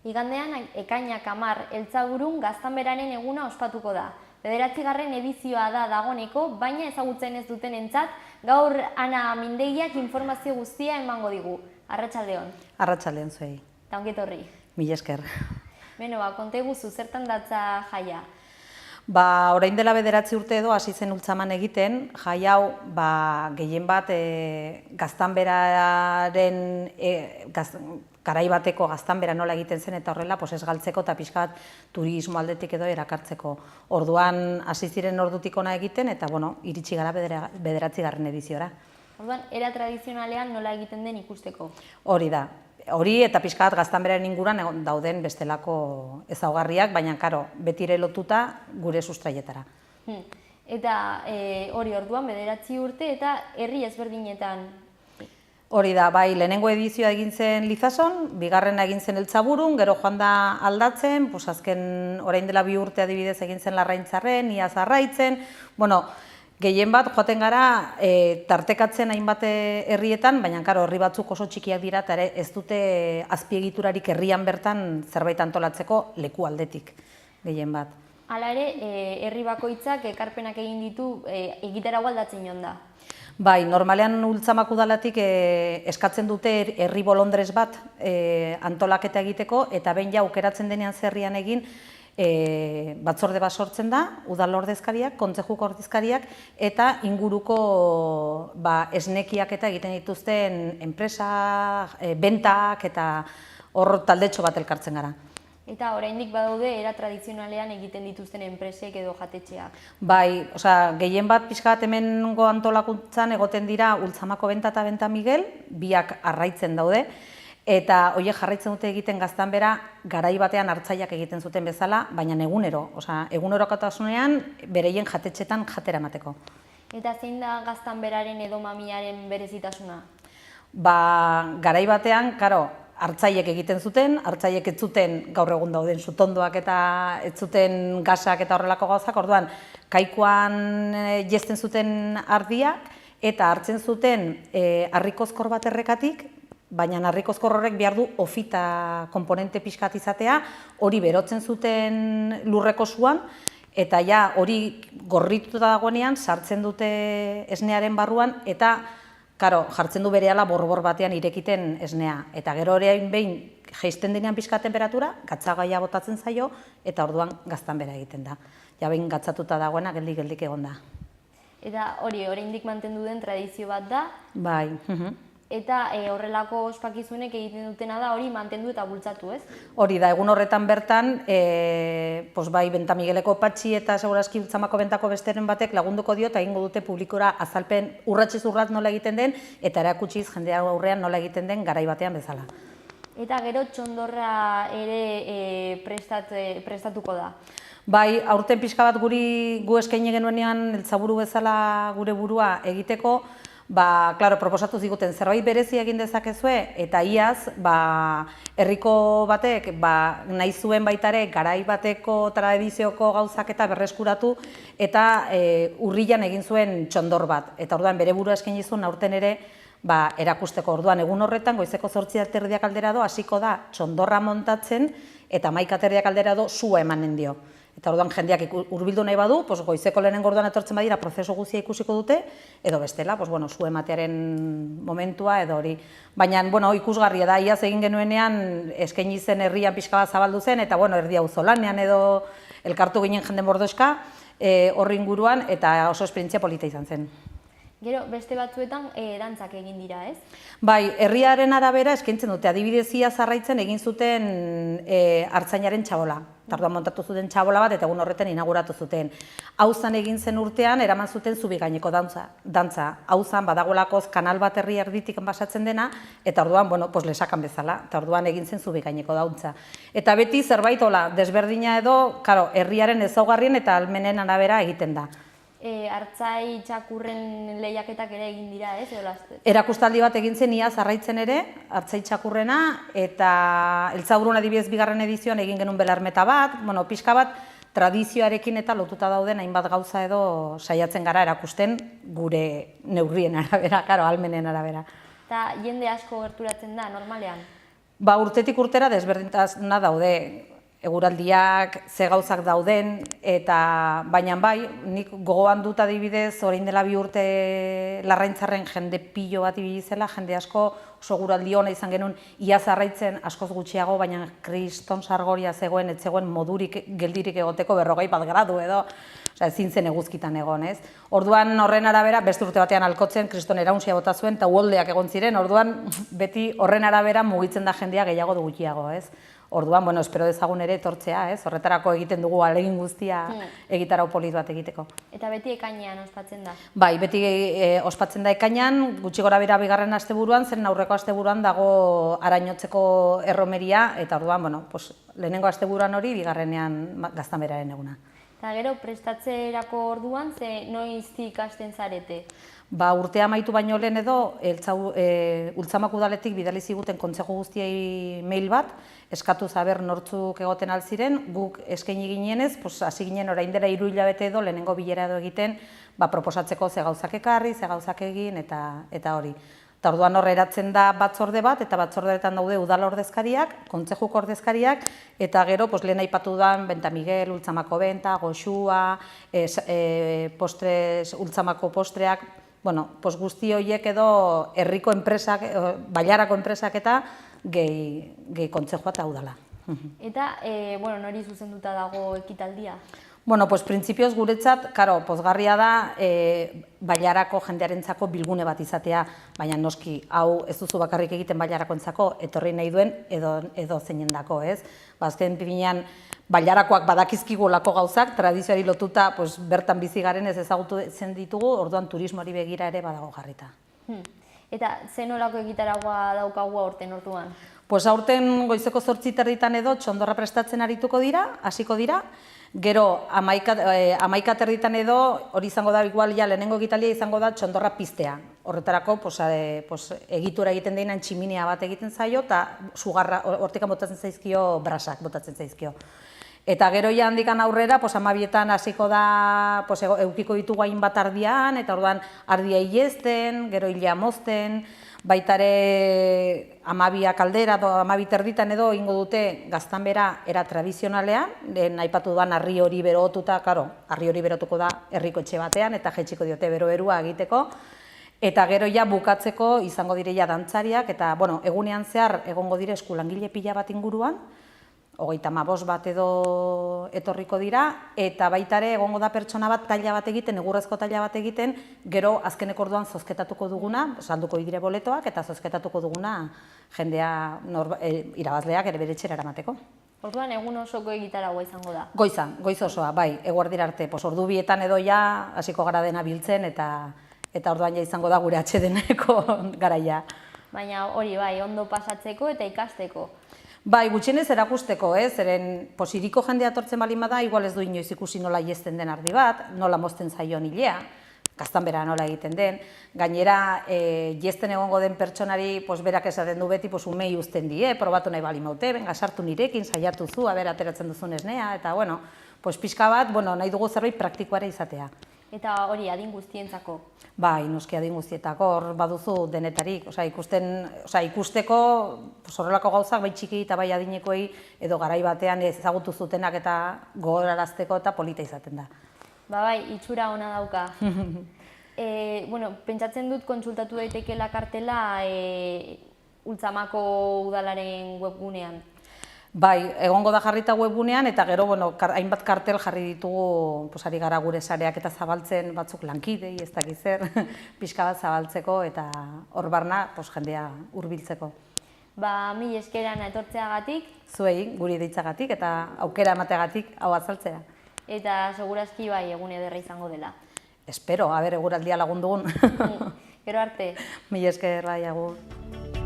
Igandean ekainak 10 Eltzaburun Gaztanberaren eguna ospatuko da. 9. edizioa da dagoeneko, baina ezagutzen ez dutenentzat gaur Ana Mindegiak informazio guztia emango digu. Arratsaldeon. Arratsaldeon zuei. Ta ongi etorri. Mila esker. Beno, konta iguzu zertan datza jaia. Orain dela 9 urte edo hasi zen Ultzaman egiten, jai hau gehien bat Gaztanberaren garai bateko Gaztanbera nola egiten zen eta horrela ez galtzeko eta pixka bat turismo aldetik edo erakartzeko. Orduan hasi ziren ordutik ona egiten eta iritsi gara 9. ediziora. Orduan, era tradizionalean nola egiten den ikusteko. Hori da. Hori eta pixka bat Gaztanberaren inguruan dauden bestelako ezaugarriak, baina betire lotuta gure sustraietara. Eta hori orduan 9 urte eta herri ezberdinetan. Hori da, bai, lehenengo edizioa egin zen Lizason, bigarrena egin zen Eltzaburun, gero joan da aldatzen, azken orain dela 2 urte adibidez egin zen Larraintzarren, Iaz Arraitzen, gehien bat joaten gara tartekatzen hainbat herrietan, baina herri batzuk oso txikiak dira eta ez dute azpiegiturarik herrian bertan zerbait antolatzeko leku aldetik, gehien bat. Hala ere, herri bakoitzak ekarpenak egin ditu egitarago aldatzen joan da. Bai, normalean Ultzamak udalatik eskatzen dute herri bolondrez bat antolaketa egiteko eta behin ja aukeratzen denean zerrian egin batzorde bat sortzen da, udal ordezkariak, kontzejuko ordezkariak eta inguruko esnekiak eta egiten dituzten enpresa, bentak eta hor taldetxo bat elkartzen gara. Eta oraindik badaude era tradizionalean egiten dituzten enpresek edo jatetxeak. Bai, gehien bat pixka bat hemengo antolakuntzan egoten dira Ultzamako Benta eta Benta Miguel, biak Arraitzen daude, eta horiek jarraitzen dute egiten Gaztanbera garai batean hartzaileak egiten zuten bezala, baina egunerokotasunean bereien jatetxetan jatera emateko. Eta zein da Gaztanberaren edo mamiaren berezitasuna? Garai batean, hartzaiek egiten zuten, hartzaiek ez zuten gaur egun dauden sutondoak eta ez zuten gasak eta horrelako gauzak, orduan kaikuan jesten zuten ardiak eta hartzen zuten harrikozkor bat errekatik, baina harrikozkor horrek behar du ofita komponente pixkat izatea, hori berotzen zuten lurreko suan, eta ja hori gorrituta dagoenean sartzen dute esnearen barruan eta jartzen du berehala borbor batean irekiten esnea. Eta gero hori behin jeisten denean pixka temperatura, gatzagaia botatzen zaio, eta orduan Gaztanbera egiten da. Ja behin gatzatuta dagoena geldik egon da. Eta hori, oraindik mantendu den tradizio bat da. Bai. Eta horrelako ospakizunek egiten dutena da hori mantendu eta bultzatu, ez? Hori da, egun horretan bertan, bai, Benta Migueleko Patxi eta segurazki Ultzamako Bentako besteren batek lagunduko dio eta egingo dute publikora azalpen urratsez urrat nola egiten den eta erakutsiz jendea aurrean nola egiten den garai batean bezala. Eta gero txondorra ere prestatuko da. Bai, aurten pixka bat gu eskaini genuenean Eltzaburu bezala gure burua egiteko, proposatu ziguten zerbait berezi egin dezakezue eta iaz herriko batek nahi zuen baitare garai bateko tradizioko gauzak eta berreskuratu eta urrian egin zuen txondor bat. Eta orduan bere burua eskaini zuen aurten ere erakusteko. Orduan egun horretan goizeko 8:30 aldera do hasiko da txondorra montatzen eta 11:30 aldera do sua emanen dio. Eta orduan jendeak hurbildu nahi badu, goizeko lehenengo orduan etortzen badira prozesu guztia ikusiko dute, edo bestela, su ematearen momentua edo hori. Baina, ikusgarria da, iaz egin genuenean eskaini zen herrian pixka bat zabaldu zen, eta erdi auzolanean edo elkartu ginen jende mordoska horri inguruan, eta oso esperientzia polita izan zen. Gero, beste batzuetan dantzak egin dira, ez? Bai, herriaren arabera eskaintzen dute, adibidez Iaz Arraitzen egin zuten artzainaren txabola. Tarduan montatu zuten txabola bat eta egun horretan inauguratu zuten. Hauzan egin zen urtean, eraman zuten zubigaineko dantza. Hauzan badagoelakoz kanal bat herri erditik basatzen dena, eta orduan, lesakan bezala, eta orduan egin zen zubigaineko dantza. Eta beti zerbait desberdina edo, herriaren ezaugarrien eta almenen arabera egiten da. Artzai txakurren lehiaketak ere egin dira, ez? Erakustaldi bat egin zen Iaz Arraitzen ere, artzai txakurrena, eta Eltzaburun adibidez 2. edizioan egin genuen belarmeta bat, pixka bat tradizioarekin eta lotuta dauden hainbat gauza edo saiatzen gara erakusten gure neurrien arabera, almenen arabera. Eta jende asko gerturatzen da, normalean? Ba, urtetik urtera desberdintasuna daude, eguraldiak, ze gauzak dauden, eta baina bai, nik gogoan dut adibidez, orain dela 2 urte Larraintzarren jende pilo bat ibili zela, jende asko oso eguraldi ona izan genuen, ia zarraitzen askoz gutxiago, baina kriston sargoria zegoen, ez zegoen modurik geldirik egoteko 40 gradu edo, ezin zen eguzkitan egon, ez? Orduan horren arabera, beste urte batean alkotzen, kriston eraunsia bota zuen, eta uholdeak egon ziren, orduan beti horren arabera mugitzen da jendea gehiago du gutxiago, ez? Orduan, bueno, espero dezagun ere etortzea, ez? Horretarako egiten dugu ahalegin guztia egitarau polit bat egiteko. Eta beti ekainean ospatzen da? Bai, beti ospatzen da ekainean, gutxi gorabehera bigarren asteburuan, zen aurreko asteburuan dago Arañotzeko erromeria, eta orduan, bueno, lehenengo asteburuan hori, bigarrenean Gaztanberaren eguna. Eta gero, prestatzerako orduan, ze noiztik hasten zarete? Ba, urtea amaitu baino lehen edo, Ultzamak udaletik bidali ziguten kontzeju guztiei mail bat, eskatu zaber nortzuk egoten alziren, guk eskaini ginenez, hasi ginen orain dela 3 hilabete edo, lehenengo bilera edo egiten, proposatzeko ze gauzak ekarri, ze gauzak egin, eta hori. Eta orduan hor eratzen da batzorde bat, eta batzordeetan daude udal ordezkariak, kontzejuko ordezkariak, eta gero lehen aipatu dan Benta Miguel, Ultzamako Benta, Goxua, Ultzamako postreak, guzti horiek edo herriko enpresak, bailarako enpresak eta gehi kontzejua eta udala. Eta, nori zuzenduta dago ekitaldia? Bueno, printzipioz guretzat, pozgarria da bailarako jendearentzako bilgune bat izatea, baina noski, hau ez duzu bakarrik egiten bailarakoentzako, etorri nahi duen edo zeinendako, ez? Azken pinean, bailarakoak badakizkigu lako gauzak, tradizioari lotuta bertan bizi garen ez ezagutzen ditugu, orduan turismoari begira ere badago jarrita. Eta zen olako egitaragoa daukagu aurten orduan? Aurten goizeko 8:30 edo txondorra prestatzen arituko dira, hasiko dira, gero 11:30 edo hori izango da igual lehenengo ekitaldia izango da txondorra piztea. Horretarako egitura egiten deina tximinea bat egiten zaio eta sugarra hortikan botatzen zaizkio brasak botatzen zaizkio. Eta gero ja handikan aurrera 12:00 hasiko da edukiko ditugu hainbat ardian eta orduan ardia hilezten, gero hilea mozten, baita ere 12 kaldera edo 12:30 edo ingo dute Gaztanbera era tradizionalean, lehen aipatu duan harri hori berotuta, harri hori berotuko da herriko etxe batean eta jaitsiko diote bero-berua egiteko. Eta gero ja bukatzeko izango direia dantzariak eta egunean zehar egongo dire eskulangile pila bat inguruan, 35 bat edo etorriko dira, eta baita ere egongo da pertsona bat taila bat egiten, egurrezko taila bat egiten, gero azkeneko orduan zozketatuko duguna, salduko dire boletoak, eta zozketatuko duguna jendea irabazleak ere bere etxera eramateko. Orduan egun osoko egitaragoa izango da? Goizan, goiz osoa, bai, eguerdira arte, ordu 2etan edo ja hasiko gara dena biltzen, eta orduan ja izango da gure atsedeneko garaia. Baina hori bai, ondo pasatzeko eta ikasteko? Bai, gutxienez erakusteko, zeren hiriko jendea etortzen baldin bada, igual ez du inoiz ikusi nola jesten den ardi bat, nola mozten zaion hilea, Gaztanbera nola egiten den, gainera jesten egongo den pertsonari berak esaten du beti umei uzten die, probatu nahi baldin baute, benga sartu nirekin, saiatu zu, ateratzen duzun esnea, eta pixka bat, nahi dugu zerbait praktikoare izatea. Eta hori adin guztientzako? Bai, noski adin guztietako, hor baduzu denetarik, ikusteko horrelako gauzak bai txiki eta bai adinekoei edo garai batean ezagutu zutenak eta gogorarazteko eta polita izaten da. Bai, itxura ona dauka. Pentsatzen dut kontsultatu daitekeela kartela Ultzamako udalaren webgunean. Bai, egongo da jarrita webgunean, eta gero, hainbat kartel jarri ditugu, ari gara gure sareak eta zabaltzen batzuk lankidei, ez dakiz zer, pixka bat zabaltzeko, eta hor barna, jendea hurbiltzeko. Mil eskeran etortzeagatik. Zuei, guri deitzagatik, eta aukera emateagatik hau azaltzea. Eta segurazki bai, egun ederra izango dela. Espero, eguraldia lagundugun. Gero arte. Mil esker, bai, agur.